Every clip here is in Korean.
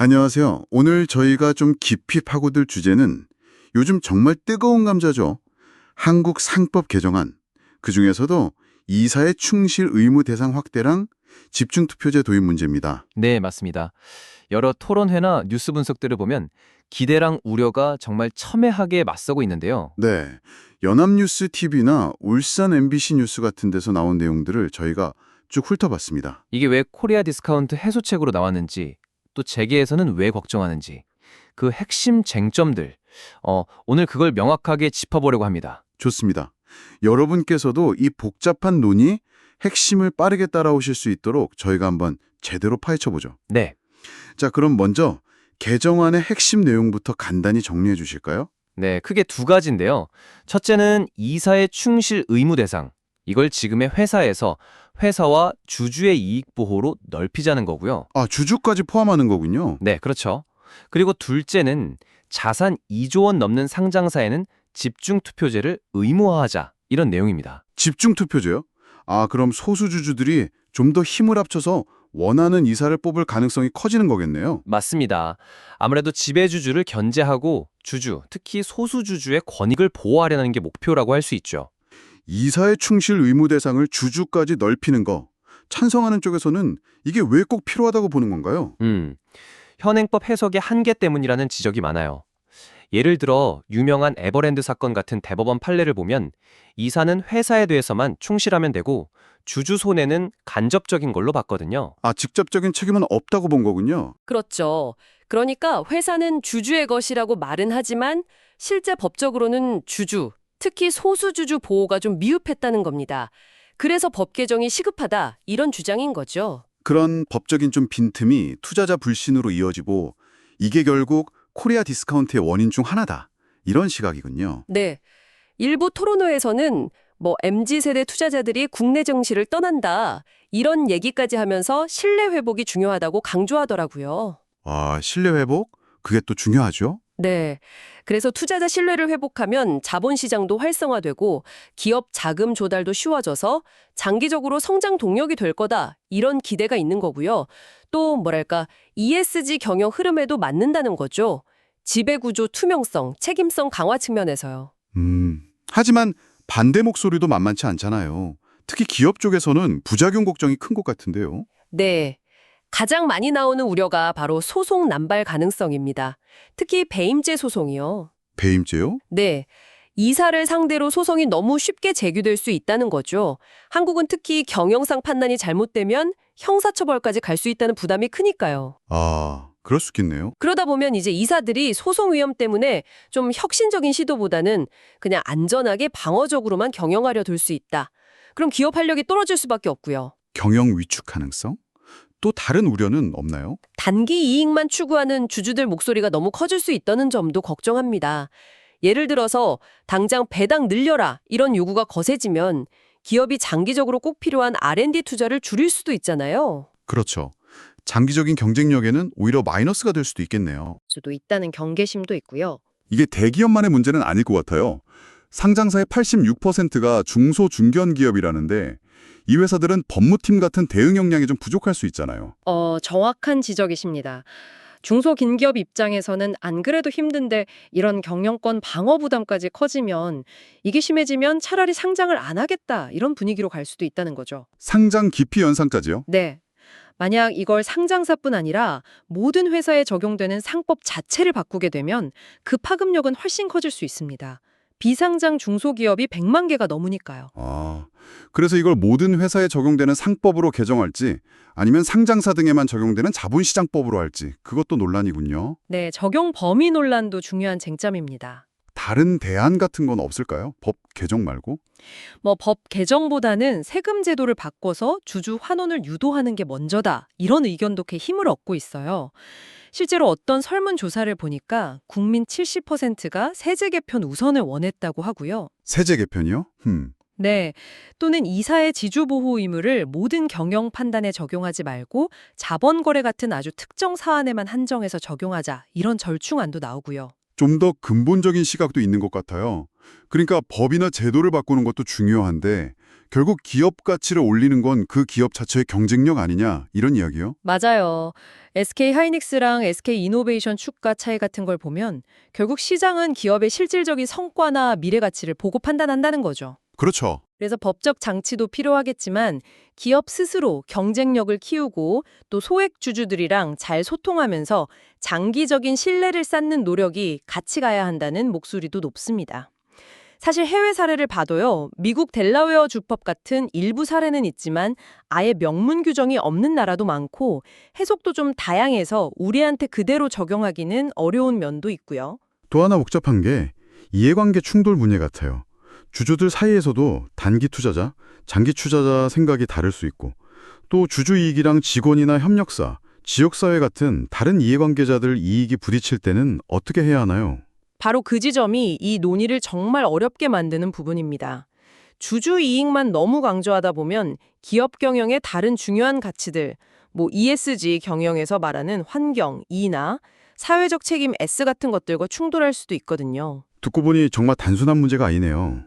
안녕하세요. 오늘 저희가 좀 깊이 파고들 주제는 요즘 정말 뜨거운 감자죠. 한국 상법 개정안. 그중에서도 이사의 충실 의무 대상 확대랑 집중투표제 도입 문제입니다. 네, 맞습니다. 여러 토론회나 뉴스 분석들을 보면 기대랑 우려가 정말 첨예하게 맞서고 있는데요. 네. 연합뉴스 TV나 울산 MBC 뉴스 같은 데서 나온 내용들을 저희가 쭉 훑어봤습니다. 이게 왜 코리아 디스카운트 해소책으로 나왔는지, 또 재계에서는 왜 걱정하는지, 그 핵심 쟁점들, 오늘 그걸 명확하게 짚어보려고 합니다. 좋습니다. 여러분께서도 이 복잡한 논의 핵심을 빠르게 따라오실 수 있도록 저희가 한번 제대로 파헤쳐보죠. 네, 자, 그럼 먼저 개정안의 핵심 내용부터 간단히 정리해 주실까요? 네, 크게 두 가지인데요. 첫째는 이사의 충실 의무 대상. 이걸 지금의 회사에서 회사와 주주의 이익 보호로 넓히자는 거고요. 아, 주주까지 포함하는 거군요. 네, 그렇죠. 그리고 둘째는 자산 2조 원 넘는 상장사에는 집중 투표제를 의무화하자 이런 내용입니다. 집중 투표제요? 아, 그럼 소수주주들이 좀 더 힘을 합쳐서 원하는 이사를 뽑을 가능성이 커지는 거겠네요. 맞습니다. 아무래도 지배주주를 견제하고 주주, 특히 소수주주의 권익을 보호하려는 게 목표라고 할 수 있죠. 이사의 충실 의무 대상을 주주까지 넓히는 거. 찬성하는 쪽에서는 이게 왜 꼭 필요하다고 보는 건가요? 현행법 해석의 한계 때문이라는 지적이 많아요. 예를 들어 유명한 에버랜드 사건 같은 대법원 판례를 보면 이사는 회사에 대해서만 충실하면 되고 주주 손해는 간접적인 걸로 봤거든요. 아, 직접적인 책임은 없다고 본 거군요. 그렇죠. 그러니까 회사는 주주의 것이라고 말은 하지만 실제 법적으로는 주주, 특히 소수주주 보호가 좀 미흡했다는 겁니다. 그래서 법 개정이 시급하다, 이런 주장인 거죠. 그런 법적인 좀 빈틈이 투자자 불신으로 이어지고 이게 결국 코리아 디스카운트의 원인 중 하나다. 이런 시각이군요. 네. 일부 토론회에서는 MZ세대 투자자들이 국내 정시를 떠난다, 이런 얘기까지 하면서 신뢰 회복이 중요하다고 강조하더라고요. 아, 신뢰 회복? 그게 또 중요하죠? 네. 그래서 투자자 신뢰를 회복하면 자본시장도 활성화되고 기업 자금 조달도 쉬워져서 장기적으로 성장 동력이 될 거다, 이런 기대가 있는 거고요. 또 ESG 경영 흐름에도 맞는다는 거죠. 지배구조 투명성, 책임성 강화 측면에서요. 하지만 반대 목소리도 만만치 않잖아요. 특히 기업 쪽에서는 부작용 걱정이 큰 것 같은데요. 네. 가장 많이 나오는 우려가 바로 소송 남발 가능성입니다. 특히 배임죄 소송이요. 배임죄요? 네. 이사를 상대로 소송이 너무 쉽게 제기될 수 있다는 거죠. 한국은 특히 경영상 판단이 잘못되면 형사처벌까지 갈 수 있다는 부담이 크니까요. 아, 그럴 수 있겠네요. 그러다 보면 이제 이사들이 소송 위험 때문에 좀 혁신적인 시도보다는 그냥 안전하게 방어적으로만 경영하려 들 수 있다. 그럼 기업 활력이 떨어질 수밖에 없고요. 경영 위축 가능성? 또 다른 우려는 없나요? 단기 이익만 추구하는 주주들 목소리가 너무 커질 수 있다는 점도 걱정합니다. 예를 들어서 당장 배당 늘려라, 이런 요구가 거세지면 기업이 장기적으로 꼭 필요한 R&D 투자를 줄일 수도 있잖아요. 그렇죠. 장기적인 경쟁력에는 오히려 마이너스가 될 수도 있겠네요. 수도 있다는 경계심도 있고요. 이게 대기업만의 문제는 아닐 것 같아요. 상장사의 86%가 중소 중견 기업이라는데 이 회사들은 법무팀 같은 대응 역량이 좀 부족할 수 있잖아요. 정확한 지적이십니다. 중소긴기업 입장에서는 안 그래도 힘든데 이런 경영권 방어 부담까지 커지면 이게 심해지면 차라리 상장을 안 하겠다, 이런 분위기로 갈 수도 있다는 거죠. 상장 기피 연상까지요? 네. 만약 이걸 상장사뿐 아니라 모든 회사에 적용되는 상법 자체를 바꾸게 되면 그 파급력은 훨씬 커질 수 있습니다. 비상장 중소기업이 100만 개가 넘으니까요. 아, 그래서 이걸 모든 회사에 적용되는 상법으로 개정할지 아니면 상장사 등에만 적용되는 자본시장법으로 할지 그것도 논란이군요. 네, 적용 범위 논란도 중요한 쟁점입니다. 다른 대안 같은 건 없을까요? 법 개정 말고? 법 개정보다는 세금 제도를 바꿔서 주주 환원을 유도하는 게 먼저다, 이런 의견도 꽤 힘을 얻고 있어요. 실제로 어떤 설문조사를 보니까 국민 70%가 세제 개편 우선을 원했다고 하고요. 세제 개편이요? 네, 또는 이사의 지주보호 의무를 모든 경영 판단에 적용하지 말고 자본거래 같은 아주 특정 사안에만 한정해서 적용하자, 이런 절충안도 나오고요. 좀 더 근본적인 시각도 있는 것 같아요. 그러니까 법이나 제도를 바꾸는 것도 중요한데 결국 기업 가치를 올리는 건 그 기업 자체의 경쟁력 아니냐 이런 이야기요? 맞아요. SK 하이닉스랑 SK 이노베이션 주가 차이 같은 걸 보면 결국 시장은 기업의 실질적인 성과나 미래 가치를 보고 판단한다는 거죠. 그렇죠. 그래서 법적 장치도 필요하겠지만 기업 스스로 경쟁력을 키우고 또 소액 주주들이랑 잘 소통하면서 장기적인 신뢰를 쌓는 노력이 같이 가야 한다는 목소리도 높습니다. 사실 해외 사례를 봐도요, 미국 델라웨어 주법 같은 일부 사례는 있지만 아예 명문 규정이 없는 나라도 많고 해석도 좀 다양해서 우리한테 그대로 적용하기는 어려운 면도 있고요. 또 하나 복잡한 게 이해관계 충돌 문제 같아요. 주주들 사이에서도 단기 투자자, 장기 투자자 생각이 다를 수 있고 또 주주 이익이랑 직원이나 협력사, 지역사회 같은 다른 이해관계자들 이익이 부딪힐 때는 어떻게 해야 하나요? 바로 그 지점이 이 논의를 정말 어렵게 만드는 부분입니다. 주주 이익만 너무 강조하다 보면 기업 경영의 다른 중요한 가치들, ESG 경영에서 말하는 환경, E나 사회적 책임 S 같은 것들과 충돌할 수도 있거든요. 듣고 보니 정말 단순한 문제가 아니네요.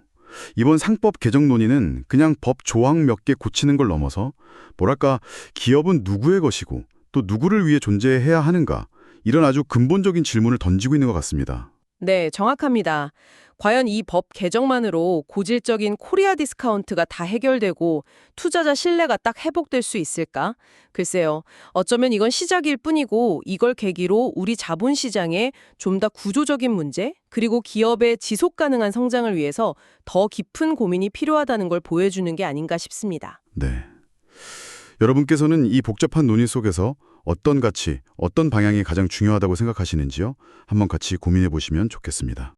이번 상법 개정 논의는 그냥 법 조항 몇 개 고치는 걸 넘어서 뭐랄까 기업은 누구의 것이고 또 누구를 위해 존재해야 하는가 이런 아주 근본적인 질문을 던지고 있는 것 같습니다. 네, 정확합니다. 과연 이 법 개정만으로 고질적인 코리아 디스카운트가 다 해결되고 투자자 신뢰가 딱 회복될 수 있을까? 글쎄요. 어쩌면 이건 시작일 뿐이고 이걸 계기로 우리 자본시장에 좀 더 구조적인 문제, 그리고 기업의 지속 가능한 성장을 위해서 더 깊은 고민이 필요하다는 걸 보여주는 게 아닌가 싶습니다. 네. 여러분께서는 이 복잡한 논의 속에서 어떤 가치, 어떤 방향이 가장 중요하다고 생각하시는지요? 한번 같이 고민해 보시면 좋겠습니다.